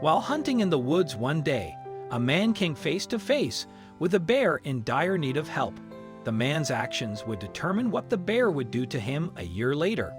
While hunting in the woods one day, a man came face to face with a bear in dire need of help. The man's actions would determine what the bear would do to him a year later.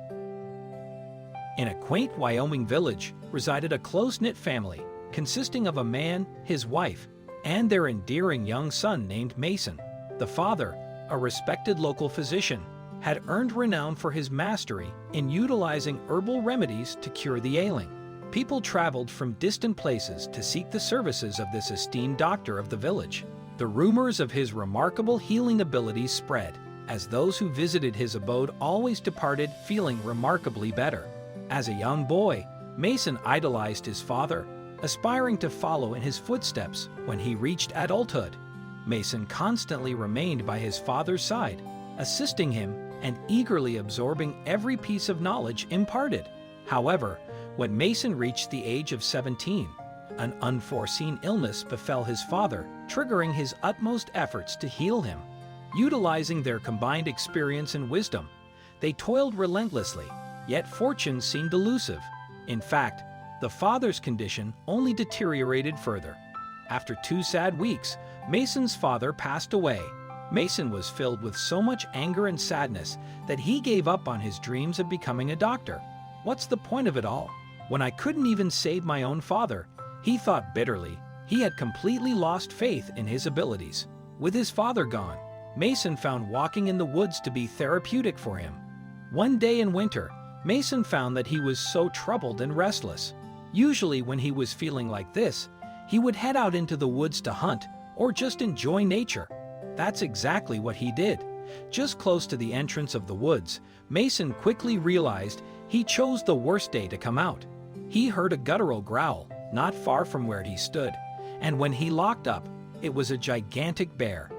In a quaint Wyoming village resided a close-knit family consisting of a man, his wife, and their endearing young son named Mason. The father, a respected local physician, had earned renown for his mastery in utilizing herbal remedies to cure the ailing. People traveled from distant places to seek the services of this esteemed doctor of the village. The rumors of his remarkable healing abilities spread, as those who visited his abode always departed feeling remarkably better. As a young boy, Mason idolized his father, aspiring to follow in his footsteps when he reached adulthood. Mason constantly remained by his father's side, assisting him and eagerly absorbing every piece of knowledge imparted. However, when Mason reached the age of 17, an unforeseen illness befell his father, triggering his utmost efforts to heal him. Utilizing their combined experience and wisdom, they toiled relentlessly, yet fortune seemed elusive. In fact, the father's condition only deteriorated further. After 2 sad weeks, Mason's father passed away. Mason was filled with so much anger and sadness that he gave up on his dreams of becoming a doctor. What's the point of it all? When I couldn't even save my own father, he thought bitterly. He had completely lost faith in his abilities. With his father gone, Mason found walking in the woods to be therapeutic for him. One day in winter, Mason found that he was so troubled and restless. Usually when he was feeling like this, he would head out into the woods to hunt or just enjoy nature. That's exactly what he did. Just close to the entrance of the woods, Mason quickly realized he chose the worst day to come out. He heard a guttural growl not far from where he stood, and when he looked up, it was a gigantic bear.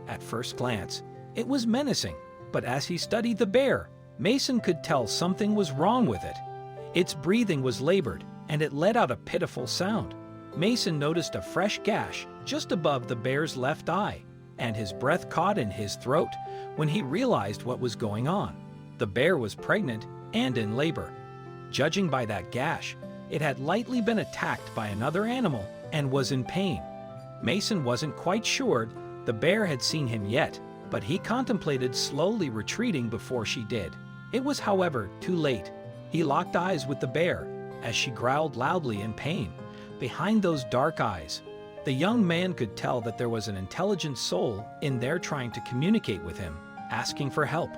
At first glance, it was menacing, but as he studied the bear, Mason could tell something was wrong with it. Its breathing was labored, and it let out a pitiful sound. Mason noticed a fresh gash just above the bear's left eye, and his breath caught in his throat when he realized what was going on. The bear was pregnant and in labor. Judging by that gash, it had likely been attacked by another animal and was in pain. Mason wasn't quite sure the bear had seen him yet, but he contemplated slowly retreating before she did. It was, however, too late. He locked eyes with the bear as she growled loudly in pain. Behind those dark eyes, the young man could tell that there was an intelligent soul in there trying to communicate with him, asking for help.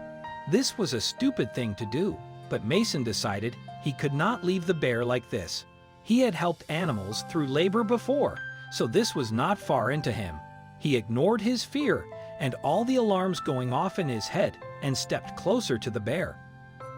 This was a stupid thing to do, but Mason decided he could not leave the bear like this. He had helped animals through labor before, so this was not far into him. He ignored his fear and all the alarms going off in his head and stepped closer to the bear.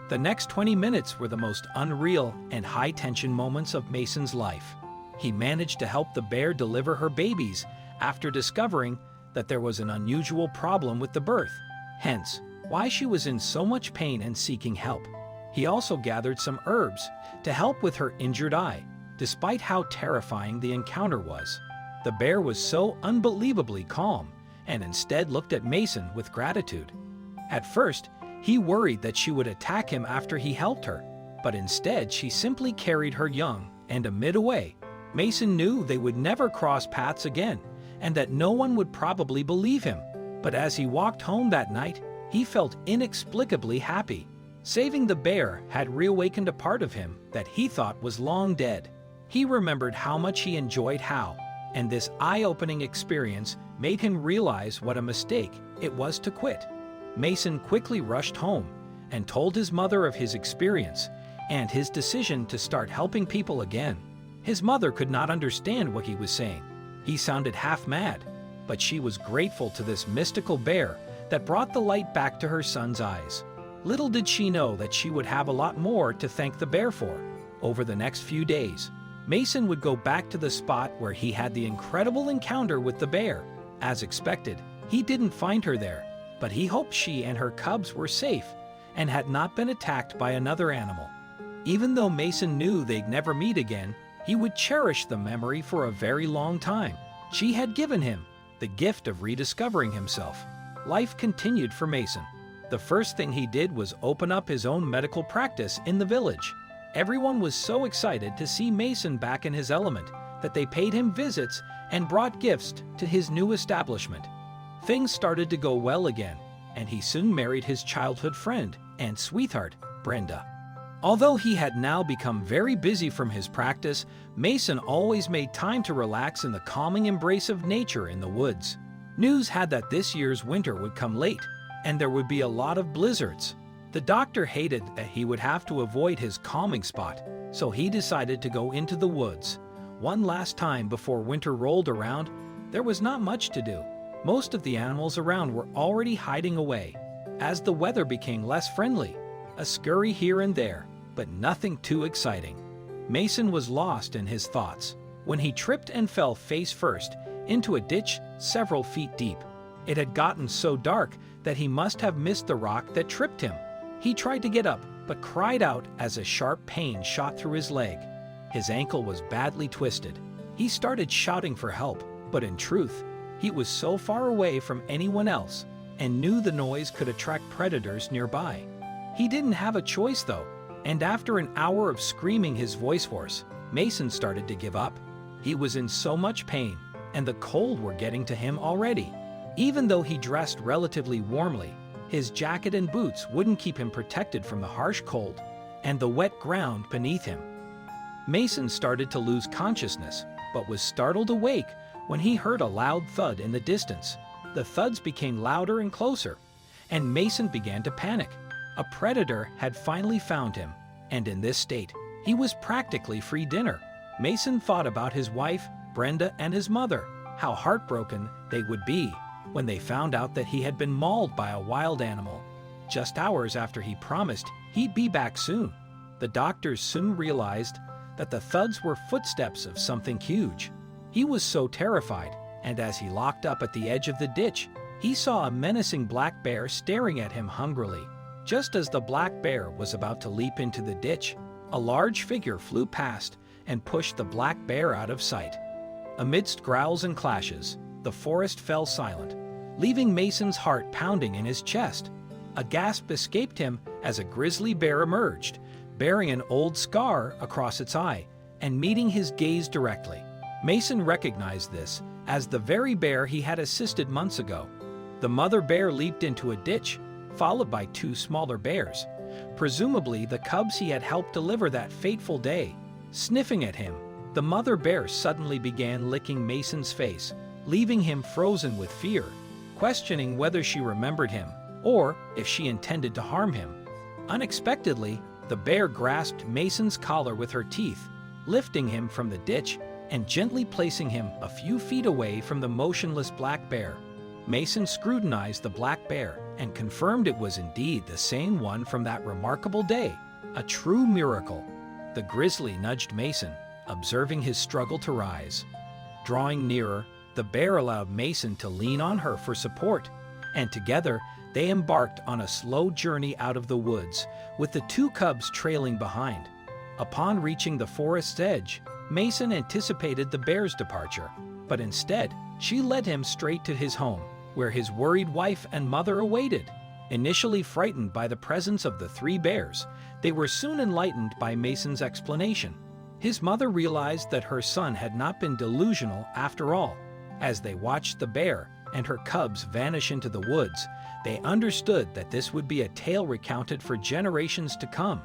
The next 20 minutes were the most unreal and high-tension moments of Mason's life. He managed to help the bear deliver her babies after discovering that there was an unusual problem with the birth, hence why she was in so much pain and seeking help. He also gathered some herbs to help with her injured eye, despite how terrifying the encounter was. The bear was so unbelievably calm and instead looked at Mason with gratitude. At first, he worried that she would attack him after he helped her, but instead she simply carried her young, and amid away, Mason knew they would never cross paths again and that no one would probably believe him. But as he walked home that night, he felt inexplicably happy. Saving the bear had reawakened a part of him that he thought was long dead. He remembered how much he enjoyed how, and this eye-opening experience made him realize what a mistake it was to quit. Mason quickly rushed home and told his mother of his experience and his decision to start helping people again. His mother could not understand what he was saying. He sounded half mad, but she was grateful to this mystical bear that brought the light back to her son's eyes. Little did she know that she would have a lot more to thank the bear for. Over the next few days, Mason would go back to the spot where he had the incredible encounter with the bear. As expected, he didn't find her there, but he hoped she and her cubs were safe and had not been attacked by another animal. Even though Mason knew they'd never meet again, he would cherish the memory for a very long time. She had given him the gift of rediscovering himself. Life continued for Mason. The first thing he did was open up his own medical practice in the village. Everyone was so excited to see Mason back in his element that they paid him visits and brought gifts to his new establishment. Things started to go well again, and he soon married his childhood friend and sweetheart, Brenda. Although he had now become very busy from his practice, Mason always made time to relax in the calming embrace of nature in the woods. News had that this year's winter would come late, and there would be a lot of blizzards. The doctor hated that he would have to avoid his calming spot, so he decided to go into the woods. One last time before winter rolled around, there was not much to do. Most of the animals around were already hiding away. As the weather became less friendly, a scurry here and there, but nothing too exciting. Mason was lost in his thoughts when he tripped and fell face first into a ditch several feet deep. It had gotten so dark that he must have missed the rock that tripped him. He tried to get up, but cried out as a sharp pain shot through his leg. His ankle was badly twisted. He started shouting for help, but in truth, he was so far away from anyone else and knew the noise could attract predators nearby. He didn't have a choice though, and after an hour of screaming his voice hoarse, Mason started to give up. He was in so much pain, and the cold were getting to him already. Even though he dressed relatively warmly, his jacket and boots wouldn't keep him protected from the harsh cold and the wet ground beneath him. Mason started to lose consciousness, but was startled awake when he heard a loud thud in the distance. The thuds became louder and closer, and Mason began to panic. A predator had finally found him, and in this state, he was practically free dinner. Mason thought about his wife, Brenda, and his mother, how heartbroken they would be when they found out that he had been mauled by a wild animal, just hours after he promised he'd be back soon. The doctors soon realized that the thuds were footsteps of something huge. He was so terrified, and as he locked up at the edge of the ditch, he saw a menacing black bear staring at him hungrily. Just as the black bear was about to leap into the ditch, a large figure flew past and pushed the black bear out of sight. Amidst growls and clashes, the forest fell silent, leaving Mason's heart pounding in his chest. A gasp escaped him as a grizzly bear emerged, bearing an old scar across its eye and meeting his gaze directly. Mason recognized this as the very bear he had assisted months ago. The mother bear leaped into a ditch, followed by two smaller bears, presumably the cubs he had helped deliver that fateful day. Sniffing at him, the mother bear suddenly began licking Mason's face, leaving him frozen with fear, questioning whether she remembered him or if she intended to harm him. Unexpectedly, the bear grasped Mason's collar with her teeth, lifting him from the ditch and gently placing him a few feet away from the motionless black bear. Mason scrutinized the black bear and confirmed it was indeed the same one from that remarkable day. A true miracle. The grizzly nudged Mason, observing his struggle to rise. Drawing nearer, the bear allowed Mason to lean on her for support, and together they embarked on a slow journey out of the woods, with the two cubs trailing behind. Upon reaching the forest's edge, Mason anticipated the bear's departure, but instead, she led him straight to his home, where his worried wife and mother awaited. Initially frightened by the presence of the three bears, they were soon enlightened by Mason's explanation. His mother realized that her son had not been delusional after all. As they watched the bear and her cubs vanish into the woods, they understood that this would be a tale recounted for generations to come.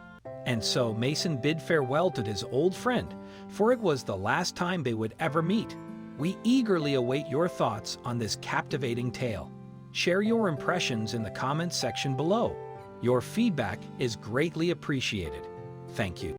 And so Mason bid farewell to his old friend, for it was the last time they would ever meet. We eagerly await your thoughts on this captivating tale. Share your impressions in the comments section below. Your feedback is greatly appreciated. Thank you.